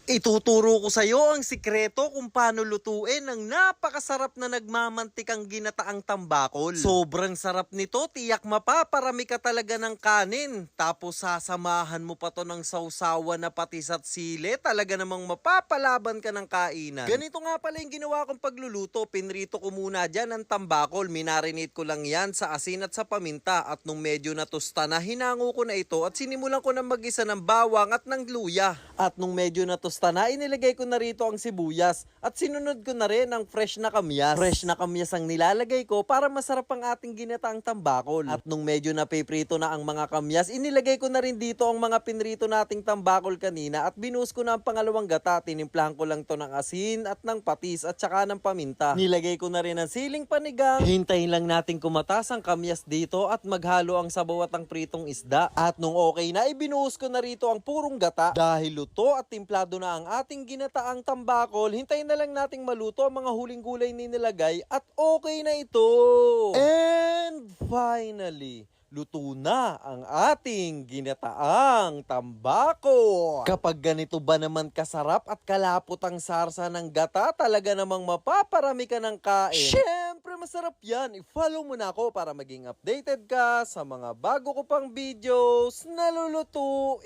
Ituturo ko sa iyo ang sikreto kung paano lutuin ang napakasarap na nagmamantikang ginataang tambakol. Sobrang sarap nito, tiyak mapaparami ka talaga ng kanin. Tapos sasamahan mo pa to ng sausawan na patis at sili, talaga namang mapapalaban ka ng kainan. Ganito nga pala yung ginawa kong pagluluto, pinrito ko muna dyan ang tambakol, minarinate ko lang yan sa asin at sa paminta. At nung medyo natusta na, hinango ko na ito at sinimulan ko na mag-isa ng bawang at ng luya. At nung medyo natusta na, inilagay ko na rito ang sibuyas at sinunod ko na rin ang fresh na kamyas. Fresh na kamyas ang nilalagay ko para masarap ang ating ginataang tambakol. At nung medyo napiprito na ang mga kamyas, inilagay ko na rin dito ang mga pinrito nating tambakol kanina at binuhos ko na ang pangalawang gata. Tinimplahan ko lang to ng asin at ng patis at saka ng paminta. Nilagay ko na rin ang siling panigang. Hintayin lang natin kumatas ang kamyas dito at maghalo ang sabaw at ang pritong isda. At nung okay na, ibinuhos ko na rito ang purong gata. Dahil luto at timplado na ang ating ginataang tambakol, hintayin na lang nating maluto ang mga huling gulay ni nilagay at okay na ito. And finally, luto na ang ating ginataang tambakol. Kapag ganito ba naman kasarap at kalapot ang sarsa ng gata, talaga namang mapaparami ka ng kain. Syempre masarap yan. I-follow mo na ako para maging updated ka sa mga bago ko pang videos na lulutuin.